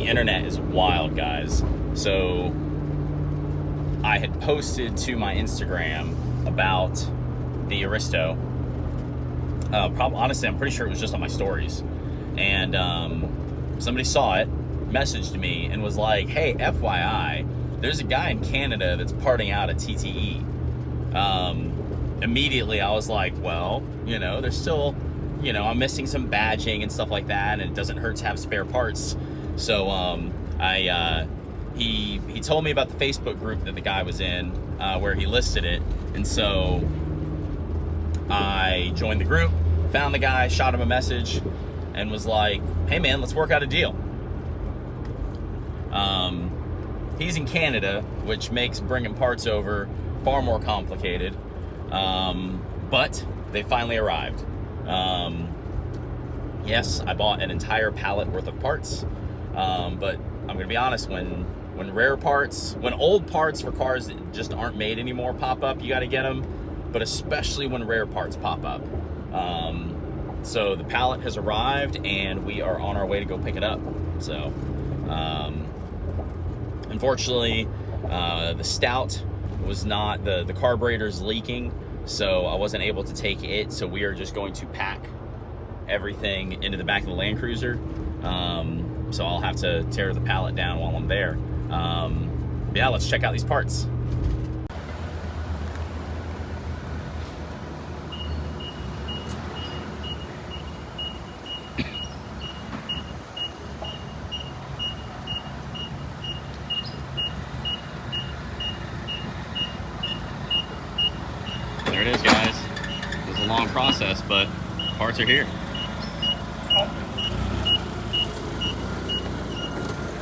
the internet is wild, guys. So I had posted to my Instagram about the Aristo. Honestly, I'm pretty sure it was just on my stories. And somebody saw it, messaged me, and was like, hey, FYI, there's a guy in Canada that's parting out at TTE. Immediately I was like, well, you know, there's still, you know, I'm missing some badging and stuff like that, and it doesn't hurt to have spare parts. So he told me about the Facebook group that the guy was in, where he listed it. And so I joined the group, found the guy, shot him a message, and was like, hey man, let's work out a deal. He's in Canada, which makes bringing parts over far more complicated. But they finally arrived. Yes, I bought an entire pallet worth of parts. But I'm gonna be honest, when rare parts, when old parts for cars that just aren't made anymore pop up, you gotta get them. But especially when rare parts pop up. So the pallet has arrived and we are on our way to go pick it up. So, unfortunately, the stout was not, the carburetor's leaking, so I wasn't able to take it. So we are just going to pack everything into the back of the Land Cruiser. So I'll have to tear the pallet down while I'm there. Yeah, let's check out these parts. There it is, guys. It was a long process, but parts are here.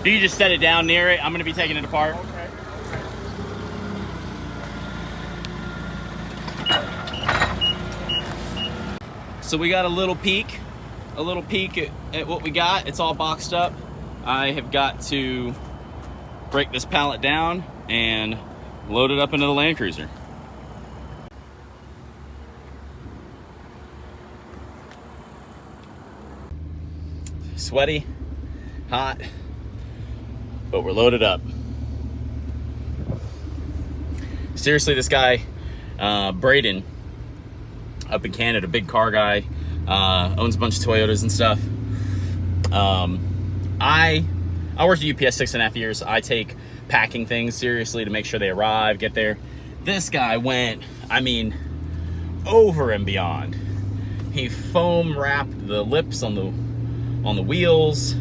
Do you just set it down near it? I'm going to be taking it apart. Okay. So we got a little peek at what we got. It's all boxed up. I have got to break this pallet down and load it up into the Land Cruiser. Sweaty, hot, but we're loaded up. Seriously, this guy, Braden, up in Canada, big car guy, owns a bunch of Toyotas and stuff. I worked at UPS 6.5 years. I take packing things seriously to make sure they arrive, get there. This guy went, I mean, over and beyond. He foam wrapped the lips on the wheels.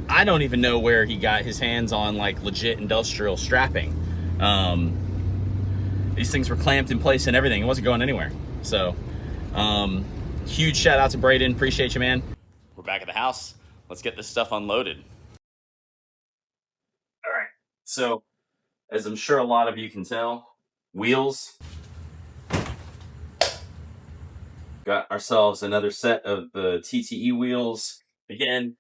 I don't even know where he got his hands on like legit industrial strapping. These things were clamped in place and everything. It wasn't going anywhere. So huge shout out to Braden. Appreciate you, man. We're back at the house. Let's get this stuff unloaded. All right. So as I'm sure a lot of you can tell, wheels. Got ourselves another set of the TTE wheels. Again,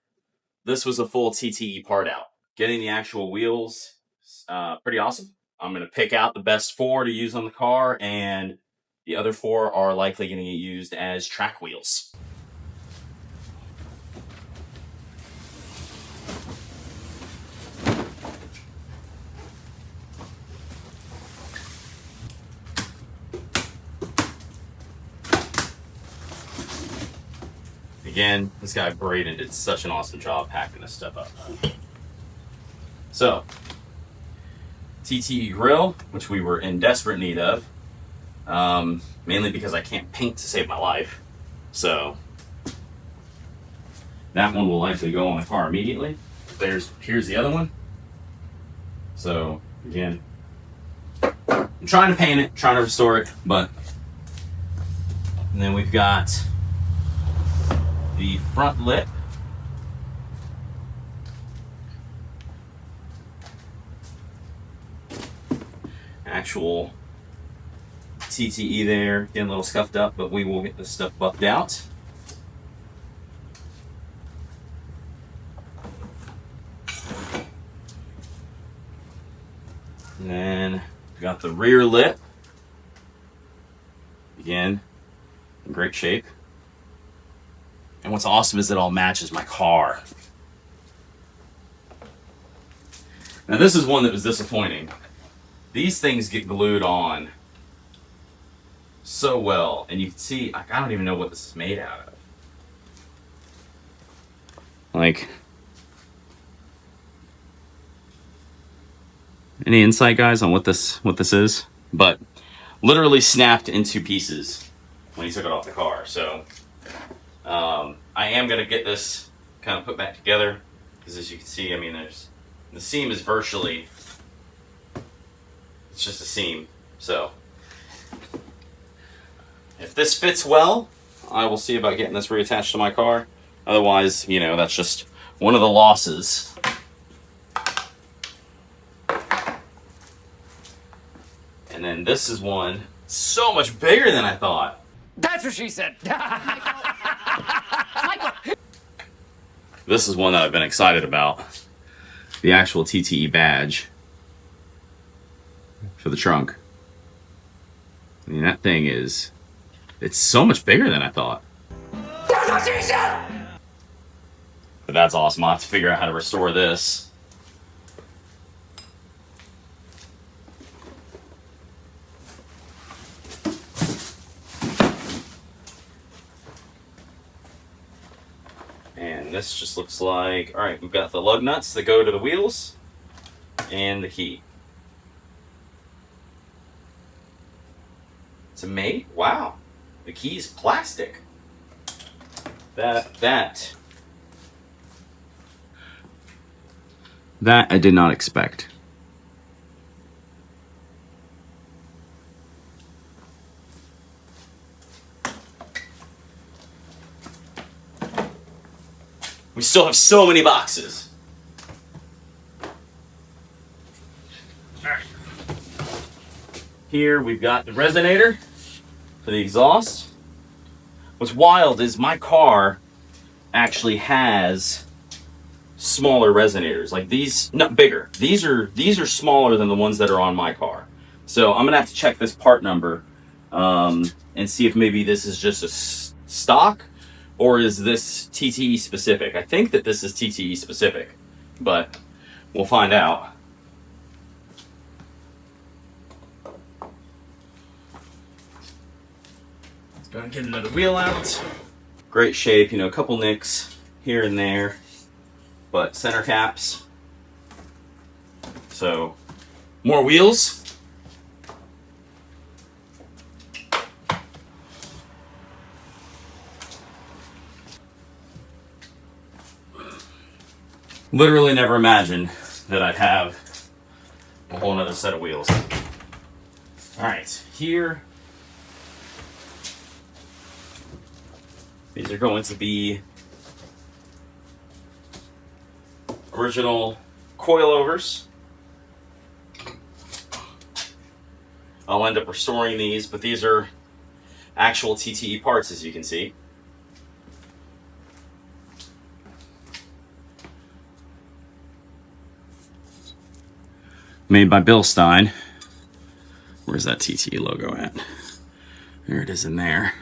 this was a full TTE part out. Getting the actual wheels, pretty awesome. I'm gonna pick out the best 4 to use on the car, and the other 4 are likely gonna get used as track wheels. Again, this guy Braden did such an awesome job packing this stuff up. So, TTE grill, which we were in desperate need of, mainly because I can't paint to save my life. So, that one will likely go on the car immediately. Here's the other one. So, again, I'm trying to paint it, trying to restore it, but, and then we've got the front lip. Actual TTE there, getting a little scuffed up, but we will get this stuff buffed out. And then we got the rear lip. Again, in great shape. And what's awesome is it all matches my car. Now this is one that was disappointing. These things get glued on so well, and you can see, like, I don't even know what this is made out of. Like, any insight, guys, on what this is? But literally snapped into pieces when he took it off the car. So I am gonna get this kind of put back together, because as you can see, I mean, the seam is virtually, it's just a seam. So if this fits well, I will see about getting this reattached to my car. Otherwise, you know, that's just one of the losses. And then this is one so much bigger than I thought. That's what she said. This is one that I've been excited about. The actual TTE badge for the trunk. I mean, that thing is, it's so much bigger than I thought. That's what she said. But that's awesome. I'll have to figure out how to restore this. And this just looks like, all right, we've got the lug nuts that go to the wheels and the key. It's made, wow, the key is plastic. That I did not expect. We still have so many boxes. All right. Here we've got the resonator for the exhaust. What's wild is my car actually has smaller resonators, like these, not bigger. These are smaller than the ones that are on my car. So I'm gonna have to check this part number and see if maybe this is just a stock, or is this TTE specific? I think that this is TTE specific, but we'll find out. Let's go and get another wheel out. Great shape, you know, a couple nicks here and there, but center caps. So, more wheels. Literally never imagined that I'd have a whole nother set of wheels. All right, here. These are going to be original coilovers. I'll end up restoring these, but these are actual TTE parts, as you can see. Made by Bill Stein. Where's that TTE logo at? There it is in there.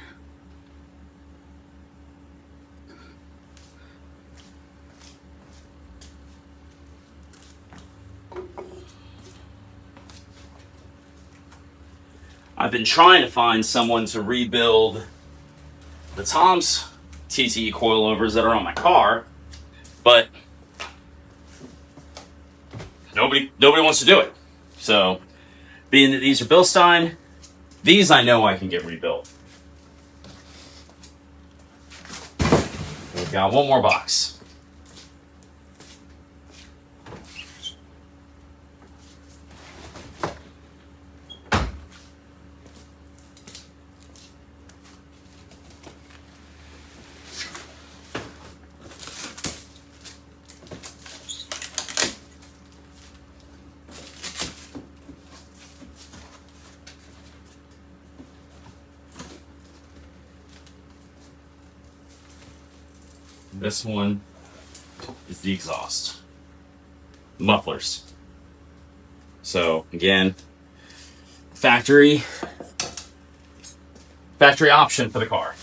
I've been trying to find someone to rebuild the Tom's TTE coilovers that are on my car, but nobody wants to do it. So, being that these are Bill Stein, these I know I can get rebuilt. We've got one more box. This one is the exhaust. Mufflers. So again, factory option for the car.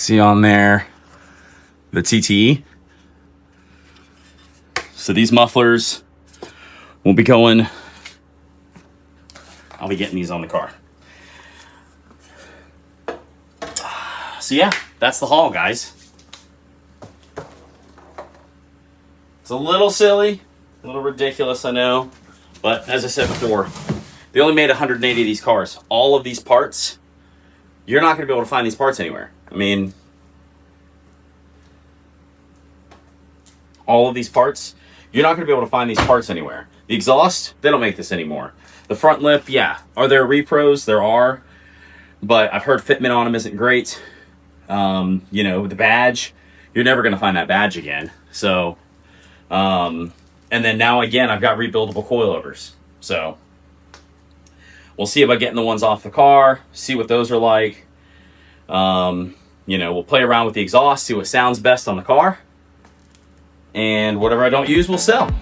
See on there the TTE. So these mufflers will be going, I'll be getting these on the car. So yeah, that's the haul, guys. It's a little silly, a little ridiculous, I know. But as I said before, they only made 180 of these cars. All of these parts, you're not going to be able to find these parts anywhere. I mean, all of these parts, you're not going to be able to find these parts anywhere. The exhaust, they don't make this anymore. The front lip, yeah. Are there repros? There are. But I've heard fitment on them isn't great. You know, the badge, you're never going to find that badge again. So, and then now again, I've got rebuildable coilovers. So we'll see about getting the ones off the car, see what those are like. You know, we'll play around with the exhaust, see what sounds best on the car. And whatever I don't use, we'll sell.